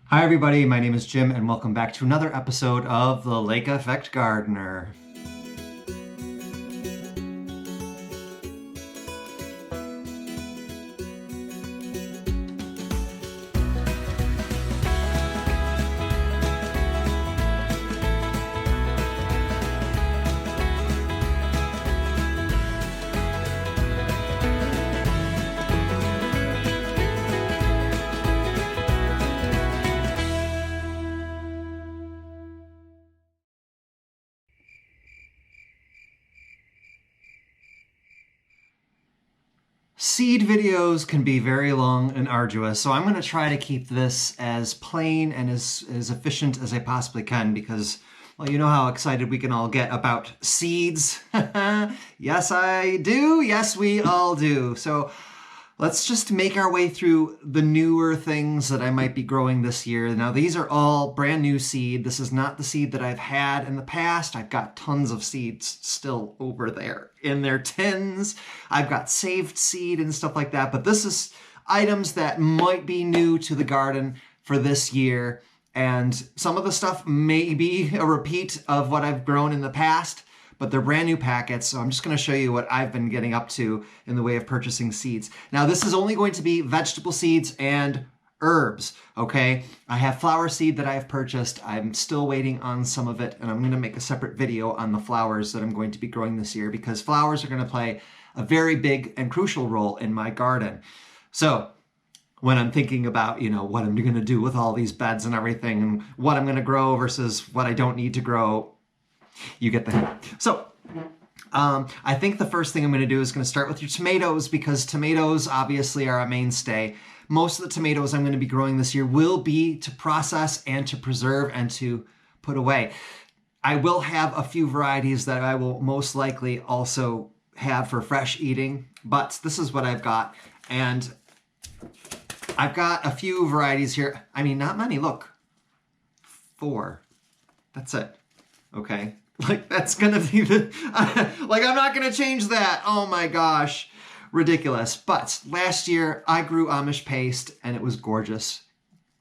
Hi everybody, my name is Jim and welcome back to another episode of The Lake Effect Gardener. Seed videos can be very long and arduous, so I'm going to try to keep this as plain and as efficient as I possibly can because, well, you know how excited we can all get about seeds. Yes, I do. Yes, we all do. So let's just make our way through the newer things that I might be growing this year. Now, these are all brand new seed. This is not the seed that I've had in the past. I've got tons of seeds still over there in their tins. I've got saved seed and stuff like that, but this is items that might be new to the garden for this year. And some of the stuff may be a repeat of what I've grown in the past, but they're brand new packets, so I'm just going to show you what I've been getting up to in the way of purchasing seeds. Now, this is only going to be vegetable seeds and herbs, okay? I have flower seed that I have purchased. I'm still waiting on some of it, and I'm going to make a separate video on the flowers that I'm going to be growing this year because flowers are going to play a very big and crucial role in my garden. So when I'm thinking about, what I'm going to do with all these beds and everything and what I'm going to grow versus what I don't need to grow, you get the hint. So I think the first thing I'm going to do is going to start with your tomatoes because tomatoes obviously are a mainstay. Most of the tomatoes I'm going to be growing this year will be to process and to preserve and to put away. I will have a few varieties that I will most likely also have for fresh eating, but this is what I've got. And I've got a few varieties here. I mean, not many. Look, 4. That's it. Okay. Like, that's gonna be the, like, I'm not gonna change that. Oh my gosh, ridiculous. But last year I grew Amish paste and it was gorgeous.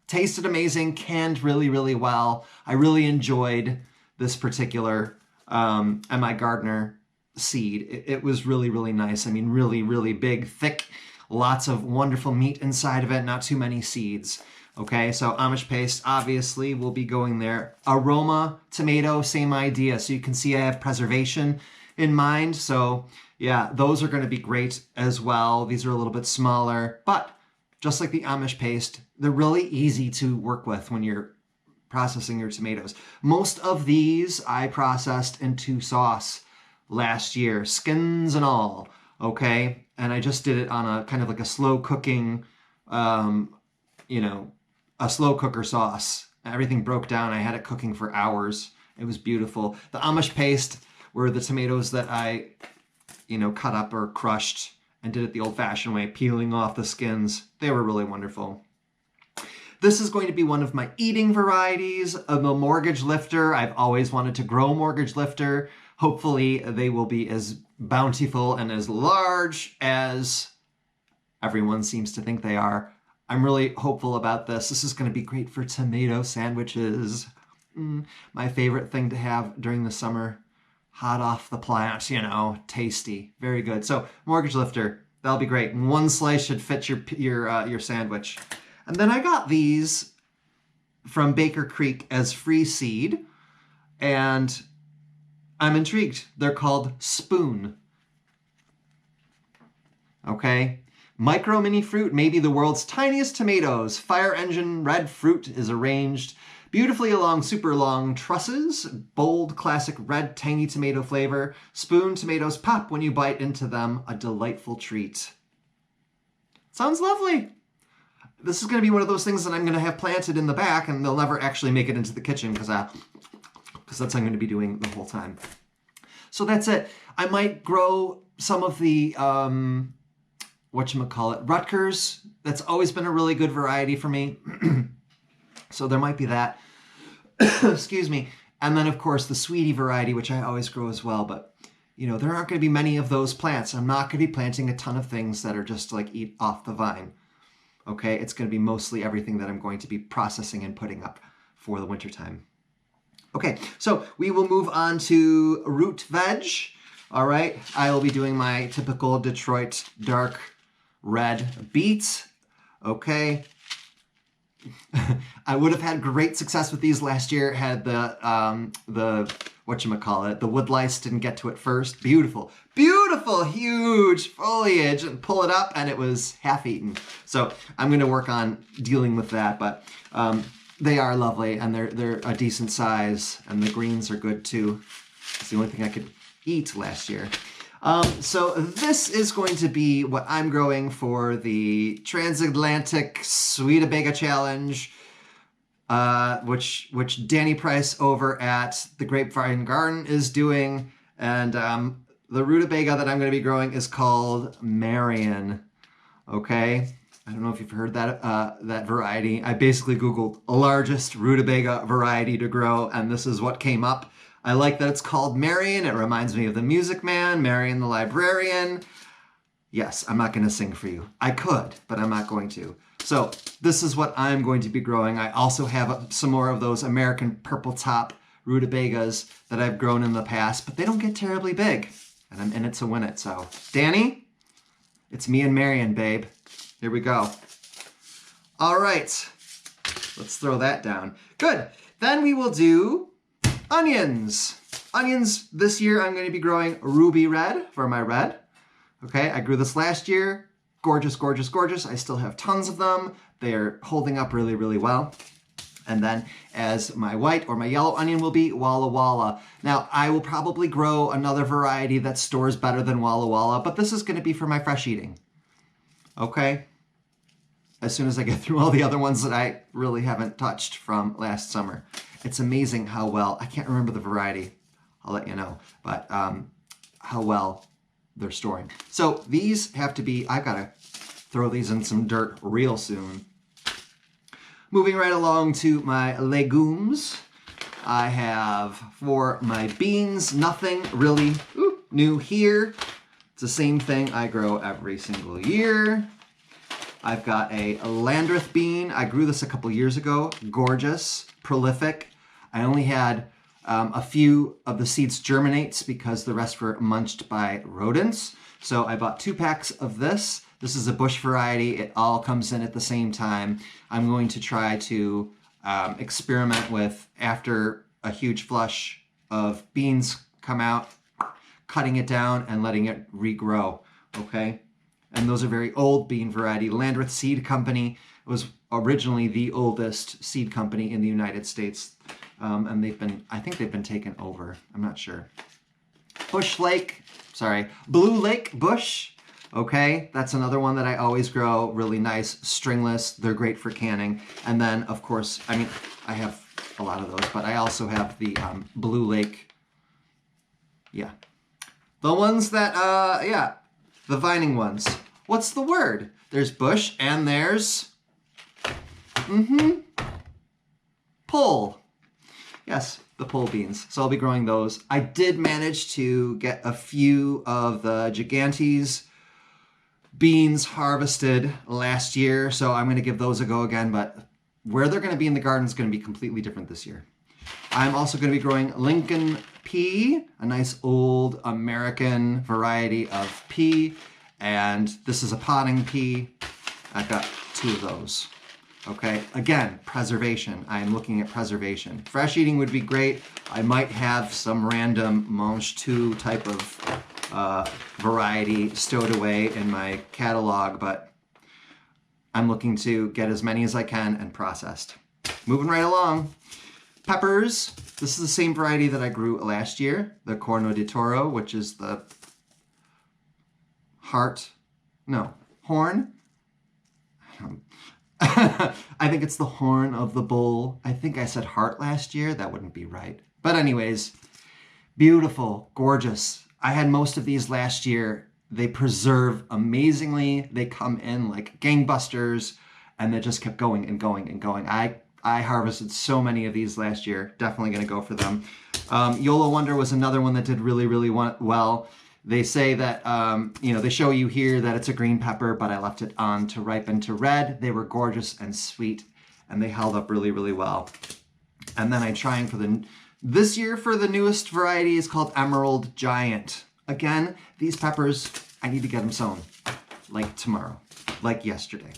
Tasted amazing, canned really, really well. I really enjoyed this particular MI Gardener seed. It was really, really nice. I mean, really, really big, thick, lots of wonderful meat inside of it, not too many seeds. Okay, so Amish paste obviously will be going there. Aroma tomato, same idea. So you can see I have preservation in mind. So yeah, those are going to be great as well. These are a little bit smaller, but just like the Amish paste, they're really easy to work with when you're processing your tomatoes. Most of these I processed into sauce last year, skins and all. Okay, and I just did it on a kind of like a slow cooking, a slow cooker sauce. Everything broke down. I had it cooking for hours. It was beautiful. The Amish paste were the tomatoes that I, cut up or crushed and did it the old-fashioned way, peeling off the skins. They were really wonderful. This is going to be one of my eating varieties of the Mortgage Lifter. I've always wanted to grow Mortgage Lifter. Hopefully they will be as bountiful and as large as everyone seems to think they are. I'm really hopeful about this. This is going to be great for tomato sandwiches. My favorite thing to have during the summer. Hot off the plant, tasty. Very good. So Mortgage Lifter, that'll be great. One slice should fit your sandwich. And then I got these from Baker Creek as free seed. And I'm intrigued. They're called Spoon. Okay. Micro mini fruit, maybe the world's tiniest tomatoes. Fire engine red fruit is arranged beautifully along super long trusses. Bold classic red tangy tomato flavor. Spoon tomatoes pop when you bite into them. A delightful treat. Sounds lovely. This is going to be one of those things that I'm going to have planted in the back and they'll never actually make it into the kitchen because that's what I'm going to be doing the whole time. So that's it. I might grow some of the Rutgers. That's always been a really good variety for me. So there might be that. Excuse me. And then, of course, the Sweetie variety, which I always grow as well. But, there aren't going to be many of those plants. I'm not going to be planting a ton of things that are just like eat off the vine. Okay, it's going to be mostly everything that I'm going to be processing and putting up for the wintertime. Okay, so we will move on to root veg. All right, I will be doing my typical Detroit dark red beets. Okay. I would have had great success with these last year had the whatchamacallit, the woodlice didn't get to it first. Beautiful, beautiful, huge foliage, and pull it up and it was half eaten. So I'm going to work on dealing with that, but they are lovely and they're a decent size and the greens are good too. It's the only thing I could eat last year. So this is going to be what I'm growing for the Transatlantic Sweetabega Challenge, which Danny Price over at the Grapevine Garden is doing. And the rutabaga that I'm going to be growing is called Marion. Okay? I don't know if you've heard that that variety. I basically Googled largest rutabaga variety to grow, and this is what came up. I like that it's called Marion. It reminds me of the Music Man, Marion the Librarian. Yes, I'm not going to sing for you. I could, but I'm not going to. So this is what I'm going to be growing. I also have some more of those American purple top rutabagas that I've grown in the past, but they don't get terribly big, and I'm in it to win it. So, Danny, it's me and Marion, babe. Here we go. All right, let's throw that down. Good. Then we will do onions. Onions, this year I'm going to be growing ruby red for my red. Okay, I grew this last year. Gorgeous, gorgeous, gorgeous. I still have tons of them. They're holding up really, really well. And then as my white or my yellow onion will be Walla Walla. Now, I will probably grow another variety that stores better than Walla Walla, but this is going to be for my fresh eating. Okay? As soon as I get through all the other ones that I really haven't touched from last summer. It's amazing how well, I can't remember the variety, I'll let you know, but how well they're storing. So these have to be, I've got to throw these in some dirt real soon. Moving right along to my legumes, I have for my beans, nothing really new here. It's the same thing I grow every single year. I've got a Landreth bean. I grew this a couple years ago. Gorgeous, prolific. I only had a few of the seeds germinate because the rest were munched by rodents. So I bought 2 packs of this. This is a bush variety. It all comes in at the same time. I'm going to try to experiment with, after a huge flush of beans come out, cutting it down and letting it regrow, okay? And those are very old bean variety. Landreth Seed Company was originally the oldest seed company in the United States. And I think they've been taken over. I'm not sure. Blue Lake Bush. Okay, that's another one that I always grow. Really nice, stringless. They're great for canning. And then, of course, I mean, I have a lot of those, but I also have the Blue Lake. Yeah. The ones that, the vining ones. What's the word? There's bush and there's, pull. Yes, the pull beans. So I'll be growing those. I did manage to get a few of the Gigantes beans harvested last year, so I'm going to give those a go again, but where they're going to be in the garden is going to be completely different this year. I'm also going to be growing Lincoln pea, a nice old American variety of pea, and this is a potting pea. I've got 2 of those. Okay, again, preservation. I'm looking at preservation. Fresh eating would be great. I might have some random Mange 2 type of variety stowed away in my catalog, but I'm looking to get as many as I can and processed. Moving right along. Peppers. This is the same variety that I grew last year, the Corno di Toro, which is the horn. I think it's the horn of the bull. I think I said heart last year. That wouldn't be right. But anyways, beautiful, gorgeous. I had most of these last year. They preserve amazingly. They come in like gangbusters, and they just kept going and going and going. I harvested so many of these last year. Definitely going to go for them. Yola Wonder was another one that did really, really well. They say that, they show you here that it's a green pepper, but I left it on to ripen to red. They were gorgeous and sweet, and they held up really, really well. And then I'm trying this year for the newest variety is called Emerald Giant. Again, these peppers, I need to get them sown like tomorrow, like yesterday.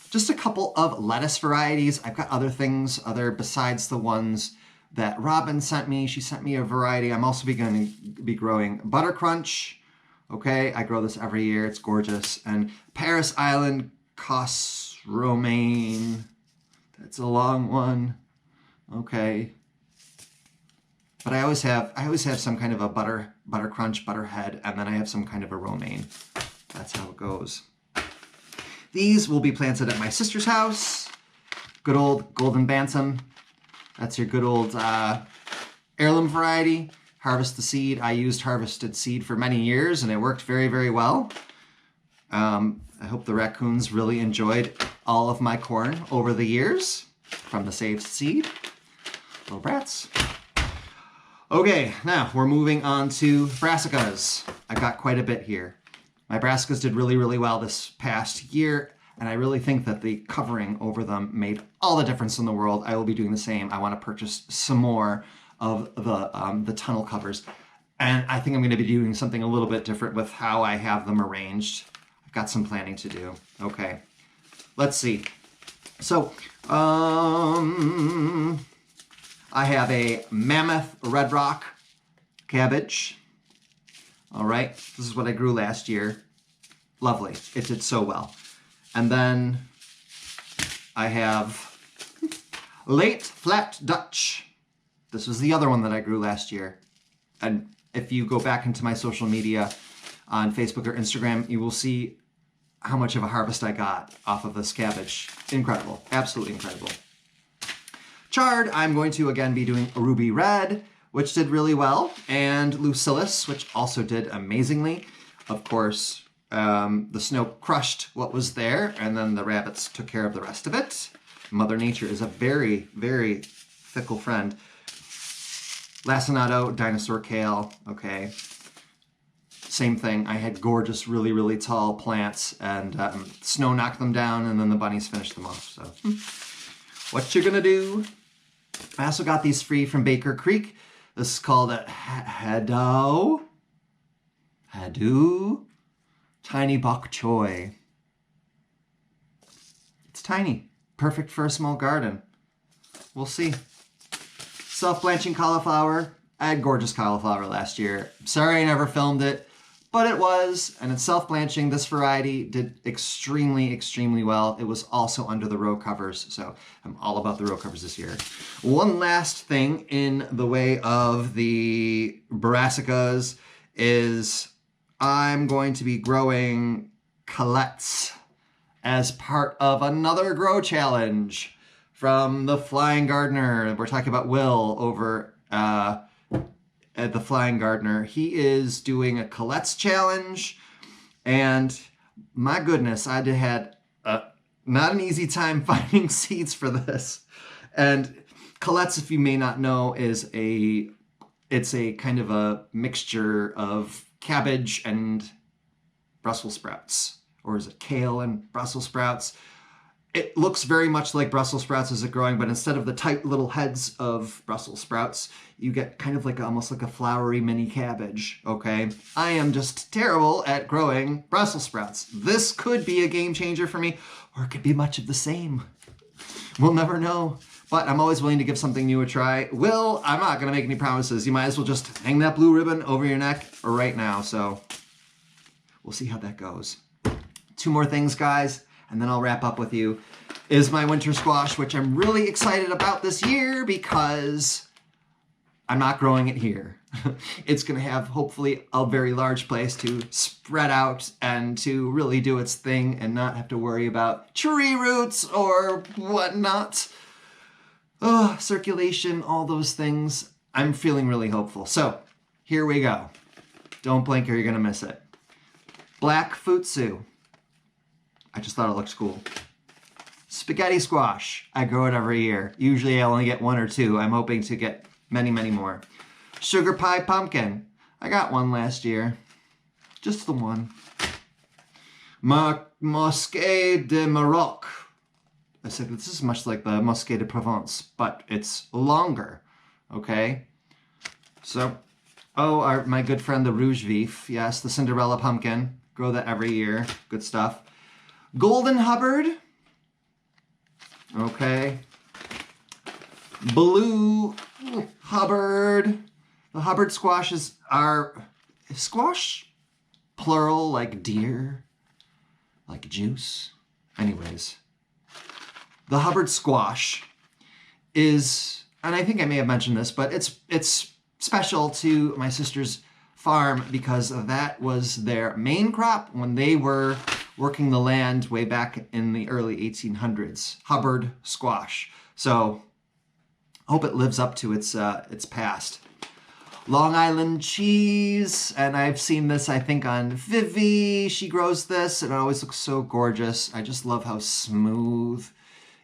Just a couple of lettuce varieties. I've got other things, besides the ones that Robin sent me. She sent me a variety. I'm also going to be growing Butter Crunch. Okay, I grow this every year. It's gorgeous. And Paris Island Cos Romaine. That's a long one. Okay. But I always have some kind of a butter crunch, butter head, and then I have some kind of a romaine. That's how it goes. These will be planted at my sister's house. Good old Golden Bantam. That's your good old heirloom variety. Harvest the seed. I used harvested seed for many years, and it worked very, very well. I hope the raccoons really enjoyed all of my corn over the years from the saved seed. Little brats. Okay, now we're moving on to brassicas. I got quite a bit here. My brassicas did really, really well this past year, and I really think that the covering over them made all the difference in the world. I will be doing the same. I want to purchase some more of the tunnel covers, and I think I'm going to be doing something a little bit different with how I have them arranged. I've got some planning to do. Okay, let's see. So, I have a Mammoth Red Rock cabbage. All right, this is what I grew last year. Lovely, it did so well. And then I have Late Flat Dutch. This was the other one that I grew last year. And if you go back into my social media on Facebook or Instagram, you will see how much of a harvest I got off of this cabbage. Incredible, absolutely incredible. Chard, I'm going to again be doing a Ruby Red, which did really well, and Lucillus, which also did amazingly. Of course, the snow crushed what was there, and then the rabbits took care of the rest of it. Mother Nature is a very, very fickle friend. Lacinato, dinosaur kale, okay. Same thing, I had gorgeous, really, really tall plants, and snow knocked them down, and then the bunnies finished them off, so. What you gonna do? I also got these free from Baker Creek. This is called a Hadou Tiny Bok Choy. It's tiny, perfect for a small garden. We'll see. Self-blanching cauliflower. I had gorgeous cauliflower last year. Sorry I never filmed it, but it was, and it's self-blanching. This variety did extremely, extremely well. It was also under the row covers, so I'm all about the row covers this year. One last thing in the way of the brassicas is I'm going to be growing colettes as part of another grow challenge from the Flying Gardener. We're talking about Will over at the Flying Gardener. He is doing a colettes challenge, and my goodness, I had not an easy time finding seeds for this. And colettes, if you may not know, it's a kind of a mixture of cabbage and Brussels sprouts, or is it kale and Brussels sprouts? It looks very much like Brussels sprouts as it's growing, but instead of the tight little heads of Brussels sprouts, you get kind of like almost like a flowery mini cabbage, okay? I am just terrible at growing Brussels sprouts. This could be a game changer for me, or it could be much of the same. We'll never know, but I'm always willing to give something new a try. Will, I'm not gonna make any promises. You might as well just hang that blue ribbon over your neck right now, so we'll see how that goes. Two more things, guys, and then I'll wrap up with you, is my winter squash, which I'm really excited about this year because I'm not growing it here. It's gonna have, hopefully, a very large place to spread out and to really do its thing and not have to worry about tree roots or whatnot. Oh, circulation, all those things. I'm feeling really hopeful. So, here we go. Don't blink or you're gonna miss it. Black futsu. I just thought it looked cool. Spaghetti squash. I grow it every year. Usually I only get one or two. I'm hoping to get many, many more. Sugar pie pumpkin. I got one last year. Just the one. Mosquée de Maroc. I said, this is much like the Mosquée de Provence, but it's longer, okay? So, my good friend, the Rouge Vif. Yes, the Cinderella pumpkin. Grow that every year. Good stuff. Golden Hubbard. Okay. Blue Hubbard. The Hubbard squashes are squash plural like deer, like juice. Anyways, the Hubbard squash is, and I think I may have mentioned this, but it's special to my sister's farm because that was their main crop when they were working the land way back in the early 1800s. Hubbard squash. So I hope it lives up to its past. Long Island cheese, and I've seen this, I think, on Vivi. She grows this, and it always looks so gorgeous. I just love how smooth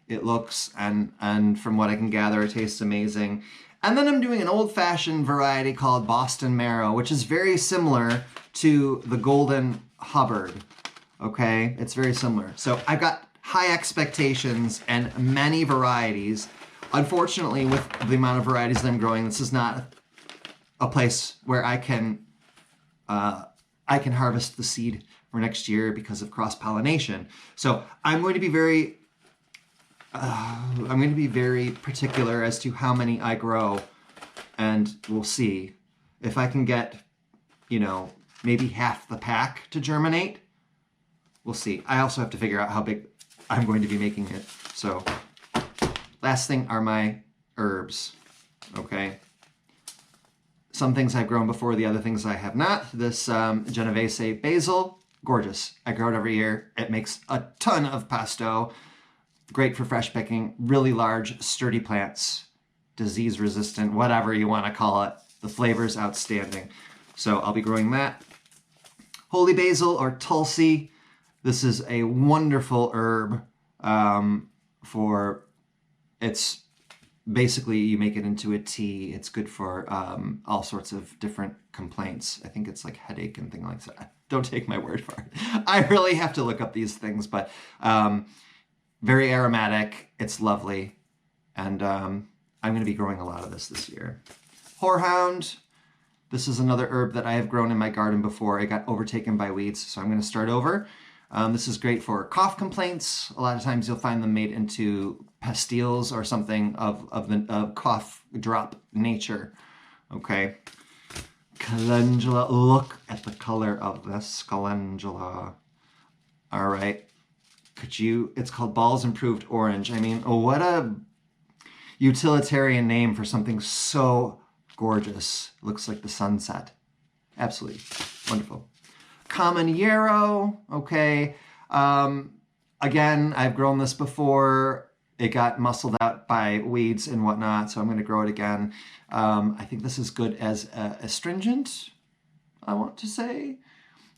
it looks, and from what I can gather, it tastes amazing. And then I'm doing an old-fashioned variety called Boston Marrow, which is very similar to the Golden Hubbard, okay? It's very similar. So I've got high expectations and many varieties. Unfortunately, with the amount of varieties that I'm growing, this is not a place where I can harvest the seed for next year because of cross-pollination. So I'm going to be very particular as to how many I grow, and we'll see if I can get, maybe half the pack to germinate. We'll see. I also have to figure out how big I'm going to be making it. So last thing are my herbs, okay? Some things I've grown before, the other things I have not. This Genovese basil, gorgeous. I grow it every year. It makes a ton of pesto. Great for fresh picking. Really large, sturdy plants. Disease resistant, whatever you want to call it. The flavor's outstanding. So I'll be growing that. Holy basil or Tulsi. This is a wonderful herb it's basically, you make it into a tea. It's good for all sorts of different complaints. I think it's like headache and things like that. Don't take my word for it. I really have to look up these things, but very aromatic. It's lovely. And I'm going to be growing a lot of this year. Horehound. This is another herb that I have grown in my garden before. It got overtaken by weeds, so I'm going to start over. This is great for cough complaints. A lot of times you'll find them made into pastilles or something of the cough drop nature. Okay. Calendula. Look at the color of this calendula. All right. It's called Ball's Improved Orange. I mean, what a utilitarian name for something so gorgeous. Looks like the sunset. Absolutely wonderful. Common yarrow, okay. Again, I've grown this before. It got muscled out by weeds and whatnot, so I'm going to grow it again. I think this is good as astringent, I want to say,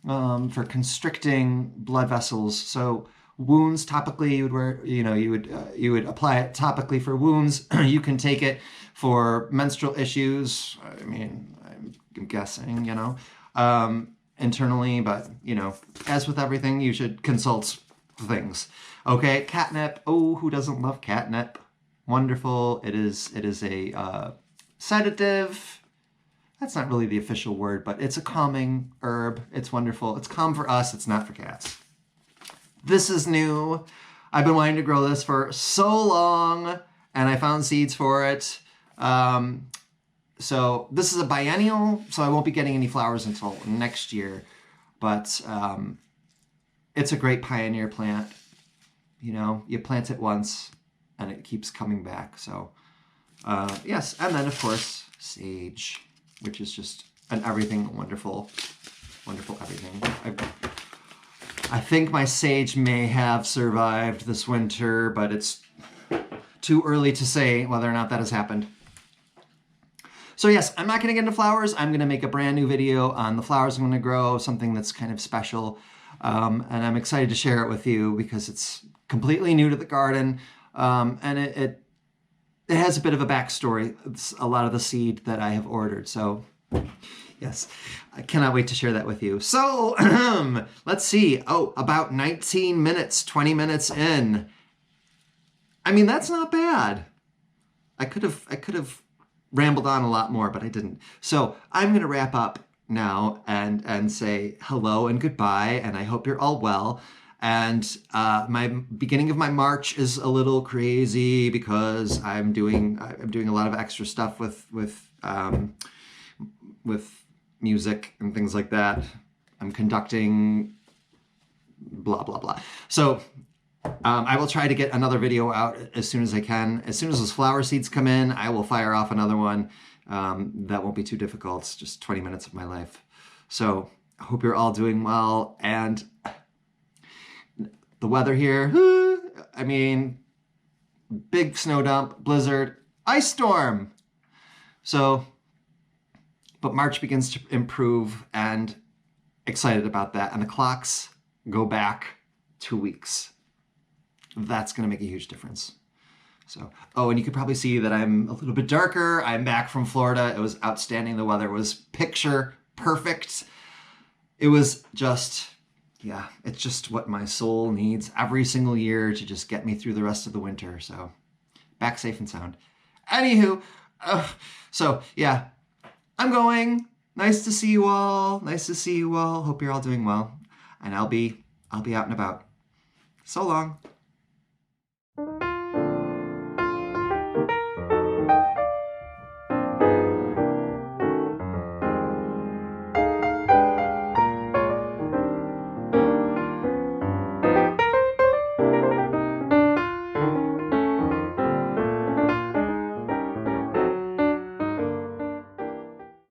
for constricting blood vessels. So wounds topically, you would apply it topically for wounds. You can take it for menstrual issues. I mean, I'm guessing, internally, but as with everything, you should consult things. Okay, catnip. Oh, who doesn't love catnip? Wonderful. It is a sedative. That's not really the official word, but it's a calming herb. It's wonderful. It's calm for us. It's not for cats. This is new. I've been wanting to grow this for so long, and I found seeds for it. So this is a biennial, so I won't be getting any flowers until next year. But it's a great pioneer plant. You plant it once, and it keeps coming back. So yes, and then of course sage, which is just an everything wonderful everything. I think my sage may have survived this winter, but it's too early to say whether or not that has happened. So yes, I'm not going to get into flowers. I'm going to make a brand new video on the flowers I'm going to grow, something that's kind of special. And I'm excited to share it with you because it's completely new to the garden. And it has a bit of a backstory. It's a lot of the seed that I have ordered. So Yes, I cannot wait to share that with you. So, let's see. Oh, about 19 minutes, 20 minutes in. I mean, that's not bad. I could have rambled on a lot more, but I didn't. So I'm going to wrap up now and say hello and goodbye, and I hope you're all well. And my beginning of my March is a little crazy because I'm doing a lot of extra stuff with music and things like that. I'm conducting blah blah blah. So I will try to get another video out as soon as I can. As soon as those flower seeds come in, I will fire off another one. That won't be too difficult. It's just 20 minutes of my life. So I hope you're all doing well. And the weather here, I mean, big snow dump, blizzard, ice storm. So, but March begins to improve and excited about that. And the clocks go back 2 weeks. That's going to make a huge difference. So, oh, and you could probably see that I'm a little bit darker. I'm back from Florida. It was outstanding. The weather was picture perfect. It was just, yeah, it's just what my soul needs every single year to just get me through the rest of the winter. So, back safe and sound. Anywho, so yeah, I'm going. Nice to see you all. Nice to see you all. Hope you're all doing well. And I'll be out and about. So long.